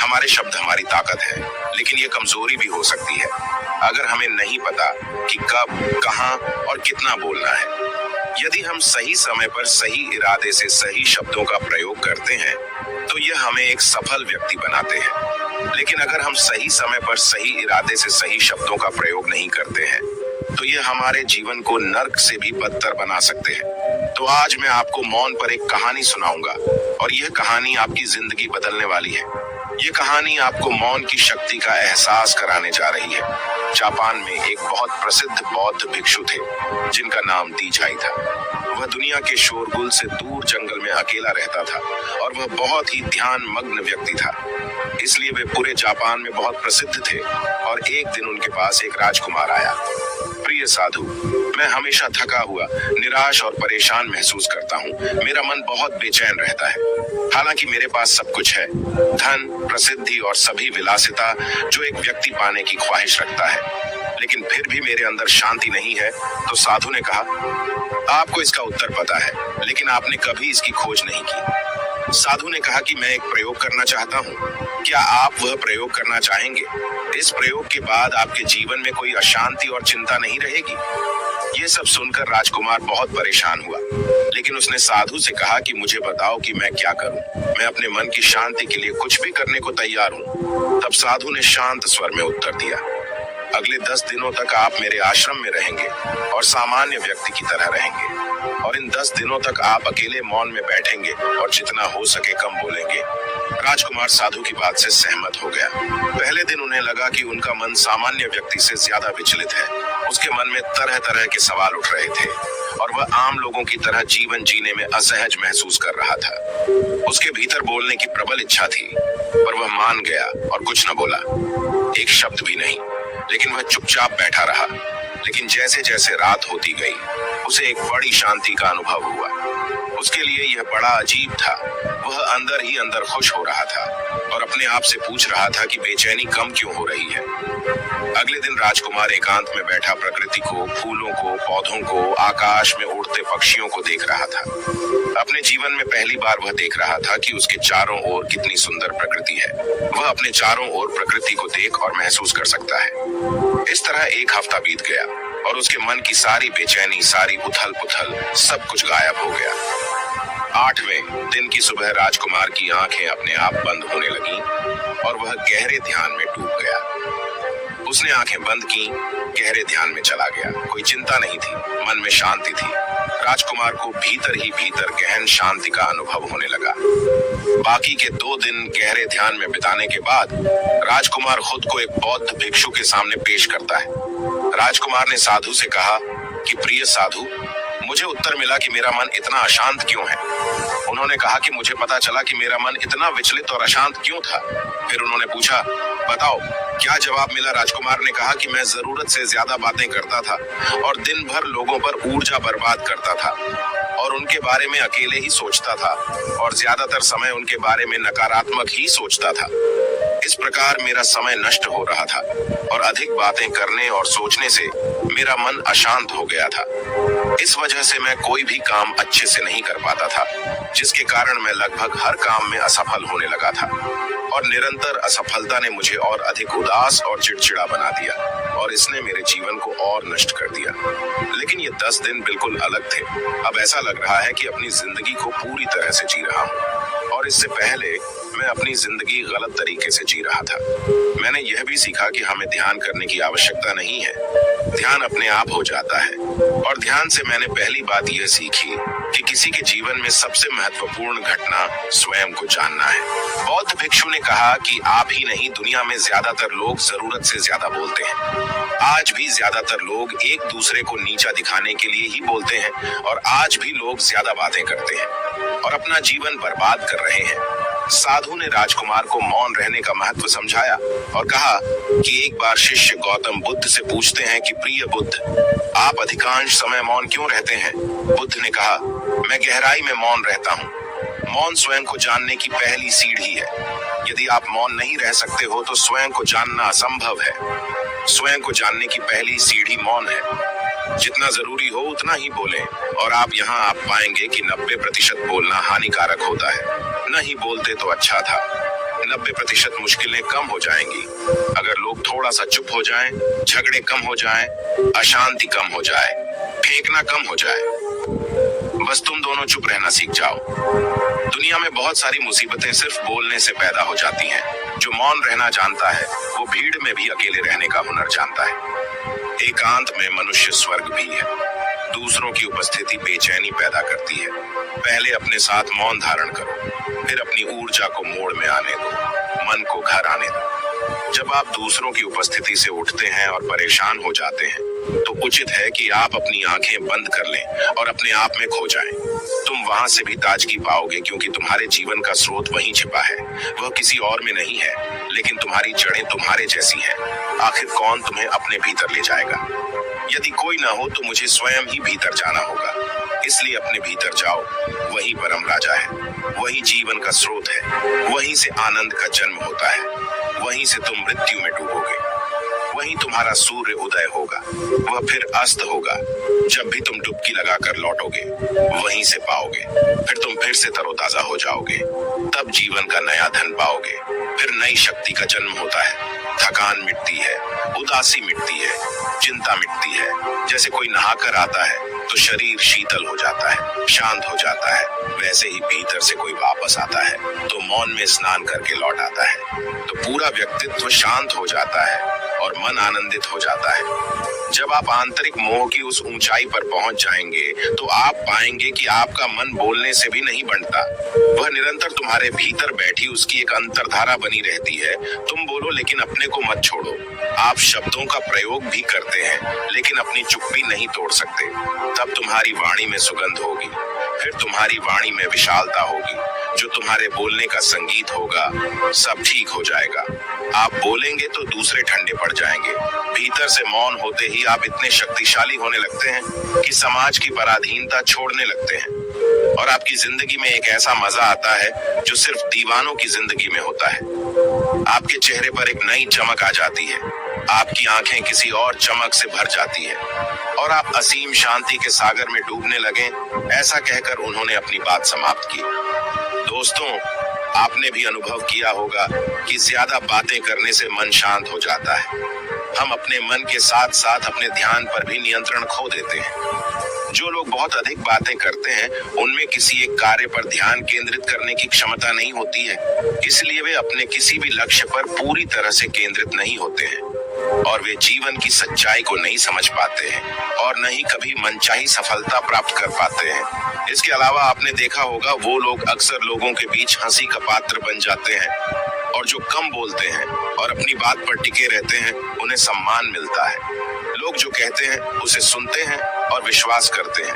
हमारे शब्द हमारी ताकत है, लेकिन ये कमजोरी भी हो सकती है अगर हमें नहीं पता कि कब, कहां और कितना बोलना है। यदि हम सही समय पर सही इरादे से सही शब्दों का प्रयोग करते हैं तो यह हमें एक सफल व्यक्ति बनाते हैं। लेकिन अगर हम सही समय पर सही इरादे से सही शब्दों का प्रयोग नहीं करते हैं तो यह हमारे जीवन को नर्क से भी बदतर बना सकते हैं। तो आज मैं आपको मौन पर एक कहानी सुनाऊंगा और यह कहानी आपकी जिंदगी बदलने वाली है। ये कहानी आपको मौन की शक्ति का एहसास कराने जा रही है। जापान में एक बहुत प्रसिद्ध बौद्ध भिक्षु थे जिनका नाम दीझाई था। वह दुनिया के शोरगुल से दूर जंगल में अकेला रहता था और वह बहुत ही ध्यान मग्न व्यक्ति था, इसलिए वे पूरे जापान में बहुत प्रसिद्ध थे। और एक दिन उनके पास एक राजकुमार आया। प्रिय साधु, मैं हमेशा थका हुआ, निराश और परेशान महसूस करता हूँ। मेरा मन बहुत बेचैन रहता है। हालांकि मेरे पास सब कुछ है, धन, प्रसिद्धि और सभी विलासिता जो एक व्यक्ति पाने की ख्वाहिश रखता है, लेकिन फिर भी मेरे अंदर शांति नहीं है। तो साधु ने कहा, आपको इसका उत्तर पता है, लेकिन आपने कभी इसकी खोज नहीं की। साधु ने कहा कि मैं एक प्रयोग करना चाहता हूँ। क्या आप वह प्रयोग करना चाहेंगे? इस प्रयोग के बाद आपके जीवन में कोई अशांति और चिंता नहीं रहेगी। ये सब सुनकर राजकुमार बहुत परेशान हुआ, लेकिन उसने साधु से कहा कि मुझे बताओ कि मैं क्या करूं। मैं अपने मन की शांति के लिए कुछ भी करने को तैयार हूं। तब साधु ने शांत स्वर में उत्तर दिया, अगले 10 दिनों तक आप मेरे आश्रम में रहेंगे और सामान्य व्यक्ति की तरह रहेंगे। और इन 10 दिनों तक आप अकेले मौन में बैठेंगे और जितना हो सके कम बोलेंगे। राजकुमार साधु की बात से सहमत हो गया। पहले दिन उन्हें लगा कि उनका मन सामान्य व्यक्ति से ज्यादा विचलित है। उसके मन में तरह तरह के सवाल उठ रहे थे और वह आम लोगों की तरह जीवन जीने में असहज महसूस कर रहा था। उसके भीतर बोलने की प्रबल इच्छा थी, पर वह मान गया और कुछ न बोला, एक शब्द भी नहीं। लेकिन वह चुपचाप बैठा रहा। लेकिन जैसे जैसे रात होती गई, उसे एक बड़ी शांति का अनुभव हुआ। उसके लिए यह बड़ा अजीब था। वह अंदर ही अंदर खुश हो रहा था और अपने आप से पूछ रहा था कि बेचैनी कम क्यों हो रही है। अगले दिन राजकुमार एकांत में बैठा प्रकृति को, फूलों को, पौधों को, आकाश में उड़ते पक्षियों को देख रहा था। अपने जीवन में पहली बार वह देख रहा था कि उसके चारों ओर कितनी सुंदर प्रकृति है। वह अपने चारों ओर प्रकृति को देख और महसूस कर सकता है। इस तरह एक हफ्ता बीत गया और उसके मन की सारी बेचैनी, सारी उथल पुथल, सब कुछ गायब हो गया। 8वें दिन की सुबह राजकुमार की आंखें अपने आप बंद होने लगीं और वह गहरे ध्यान में डूब गया। उसने आंखें बंद की, गहरे ध्यान में चला गया। कोई चिंता नहीं थी, मन में शांति थी। राजकुमार को भीतर ही भीतर गहन शांति का अनुभव होने लगा। बाकी के 2 दिन गहरे ध्यान में बिताने के बाद राजकुमार खुद को एक बौद्ध भिक्षु के सामने पेश करता है। राजकुमार ने साधु से कहा कि प्रिय साधु, मुझे उत्तर मिला कि मेरा मन इतना अशांत क्यों है। उन्होंने कहा कि मुझे पता चला कि मेरा मन इतना विचलित और अशांत क्यों था। फिर उन्होंने पूछा, बताओ क्या जवाब मिला। राजकुमार ने कहा कि मैं जरूरत से ज्यादा बातें करता था और दिन भर लोगों पर ऊर्जा बर्बाद करता था और उनके बारे में अकेले ही सोचता था और ज्यादातर समय उनके बारे में नकारात्मक ही सोचता था। इस प्रकार मेरा समय नष्ट हो रहा था और अधिक बातें करने और सोचने से मेरा मन अशांत हो गया था। इस वजह से मैं कोई भी काम अच्छे से नहीं कर पाता था, जिसके कारण मैं लगभग हर काम में असफल होने लगा था और निरंतर असफलता ने मुझे और अधिक उदास और चिड़चिड़ा बना दिया और इसने मेरे जीवन को और नष्ट कर दिया। लेकिन ये 10 दिन बिल्कुल अलग थे। अब ऐसा लग रहा है कि अपनी जिंदगी को पूरी तरह से जी रहा हूँ और इससे पहले मैं अपनी जिंदगी गलत तरीके से जी रहा था। मैंने यह भी सीखा कि हमें ध्यान करने की आवश्यकता नहीं है, ध्यान अपने आप हो जाता है। और ध्यान से मैंने पहली बात यह सीखी कि किसी के जीवन में सबसे महत्वपूर्ण घटना स्वयं को जानना है। बौद्ध भिक्षु ने कहा कि आप ही नहीं, दुनिया में ज्यादातर लोग जरूरत से ज्यादा बोलते हैं। आज भी ज्यादातर लोग एक दूसरे को नीचा दिखाने के लिए ही बोलते हैं और आज भी लोग ज्यादा बातें करते हैं और अपना जीवन बर्बाद कर रहे हैं। साधु ने राजकुमार को मौन रहने का महत्व समझाया और कहा कि एक बार शिष्य गौतम बुद्ध से पूछते हैं कि प्रिय बुद्ध, आप अधिकांश समय मौन क्यों रहते हैं? बुद्ध ने कहा, मैं गहराई में मौन रहता हूँ। मौन स्वयं को जानने की पहली सीढ़ी है। यदि आप मौन नहीं रह सकते हो तो स्वयं को जानना असंभव है। स्वयं को जानने की पहली सीढ़ी मौन है। जितना जरूरी हो उतना ही बोलें और आप पाएंगे कि 90% बोलना हानिकारक होता है। नहीं बोलते तो अच्छा था, 90% मुश्किलें कम हो जाएंगी। अगर लोग थोड़ा सा चुप हो जाएं, झगड़े कम हो जाएं, अशांति कम हो जाए, फेंकना कम हो जाए, बस तुम दोनों चुप रहना सीख जाओ। दुनिया में बहुत सारी मुसीबतें सिर्फ बोलने से पैदा हो जाती हैं। जो मौन रहना जानता है वो भीड़ में भी अकेले रहने का हुनर जानता है। एकांत में मनुष्य स्वर्ग भी है। दूसरों की उपस्थिति बेचैनी पैदा करती है। पहले अपने साथ मौन धारण करो, फिर अपनी ऊर्जा को मोड़ में आने दो, मन को घर आने दो। जब आप दूसरों की उपस्थिति से उठते हैं और परेशान हो जाते हैं तो उचित है कि आप अपनी आंखें बंद कर लें और अपने आप में खो जाएं। तुम वहां से भी ताजगी पाओगे क्योंकि तुम्हारे जीवन का स्रोत वहीं छिपा है। वह किसी और में नहीं है, लेकिन तुम्हारी जड़ें तुम्हारे जैसी हैं। आखिर कौन तुम्हें अपने भीतर ले जाएगा? यदि कोई ना हो तो मुझे स्वयं ही भीतर जाना होगा। इसलिए अपने भीतर जाओ, वही परम राजा है, वही जीवन का स्रोत है, वहीं से आनंद का जन्म होता है, वहीं से तुम मृत्यु में डूबोगे, वहीं तुम्हारा सूर्य उदय होगा, वह फिर अस्त होगा। जब भी तुम डुबकी लगाकर लौटोगे वहीं से पाओगे, फिर तुम फिर से तरोताजा हो जाओगे। तब जीवन का नया धन पाओगे, फिर नई शक्ति का जन्म होता है। थकान मिटती है, उदासी मिटती है, चिंता मिटती है। जैसे कोई नहाकर आता है तो शरीर शीतल हो जाता है, शांत हो जाता है, वैसे ही भीतर से कोई वापस आता है तो मौन में स्नान करके लौट आता है तो पूरा व्यक्तित्व शांत हो जाता है और मन आनंदित हो जाता है। जब आप आंतरिक मोह की उस ऊंचाई पर पहुंच जाएंगे तो आप पाएंगे कि आपका मन बोलने से भी नहीं बनता। वह निरंतर तुम्हारे भीतर बैठी उसकी एक अंतर्धारा बनी रहती है। तुम बोलो लेकिन अपने को मत छोड़ो। आप शब्दों का प्रयोग भी करते हैं लेकिन अपनी चुप्पी नहीं तोड़ सकते। तब तुम्हारी वाणी में सुगंध होगी, फिर तुम्हारी वाणी में विशालता होगी। जो तुम्हारे बोलने का संगीत होगा सब ठीक हो जाएगा। आप बोलेंगे तो दूसरे ठंडे पड़ जाएंगे। भीतर से मौन होते ही आप इतने शक्तिशाली होने लगते हैं कि समाज की पराधीनता छोड़ने लगते हैं और आपकी जिंदगी में एक ऐसा मजा आता है जो सिर्फ दीवानों की जिंदगी में होता है। आपके चेहरे पर एक नई चमक आ जाती है, आपकी आंखें किसी और चमक से भर जाती है और आप असीम शांति के सागर में डूबने लगे। ऐसा कहकर उन्होंने अपनी बात समाप्त की। दोस्तों, आपने भी अनुभव किया होगा कि ज्यादा बातें करने से मन शांत हो जाता है। हम अपने मन के साथ साथ अपने ध्यान पर भी नियंत्रण खो देते हैं। जो लोग बहुत अधिक बातें करते हैं उनमें किसी एक कार्य पर ध्यान केंद्रित करने की क्षमता नहीं होती है, इसलिए वे अपने किसी भी लक्ष्य पर पूरी तरह से केंद्रित नहीं होते हैं और वे जीवन की सच्चाई को नहीं समझ पाते हैं और न ही कभी मनचाही सफलता प्राप्त कर पाते हैं। इसके अलावा आपने देखा होगा वो लोग अक्सर लोगों के बीच हंसी का पात्र बन जाते हैं और जो कम बोलते हैं और अपनी बात पर टिके रहते हैं उन्हें सम्मान मिलता है। लोग जो कहते हैं उसे सुनते हैं और विश्वास करते हैं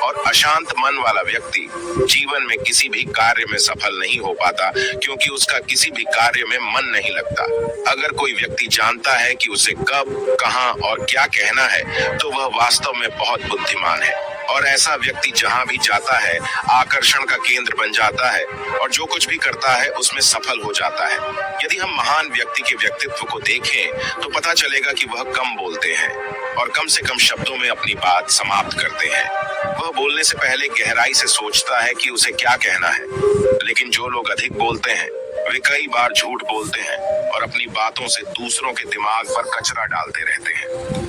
और अशांत मन वाला व्यक्ति जीवन में किसी भी कार्य में सफल नहीं हो पाता क्योंकि उसका किसी भी कार्य में मन नहीं लगता। अगर कोई व्यक्ति जानता है कि उसे कब, कहां और क्या कहना है तो वह वास्तव में बहुत बुद्धिमान है और ऐसा व्यक्ति जहां भी जाता है आकर्षण का केंद्र बन जाता है और जो कुछ भी करता है उसमें सफल हो जाता है। यदि हम महान व्यक्ति के व्यक्तित्व को देखें तो पता चलेगा कि वह कम बोलते हैं और कम से कम शब्दों में अपनी बात समाप्त करते हैं। वह बोलने से पहले गहराई से सोचता है कि उसे क्या कहना है। लेकिन जो लोग अधिक बोलते हैं वे कई बार झूठ बोलते हैं और अपनी बातों से दूसरों के दिमाग पर कचरा डालते रहते हैं।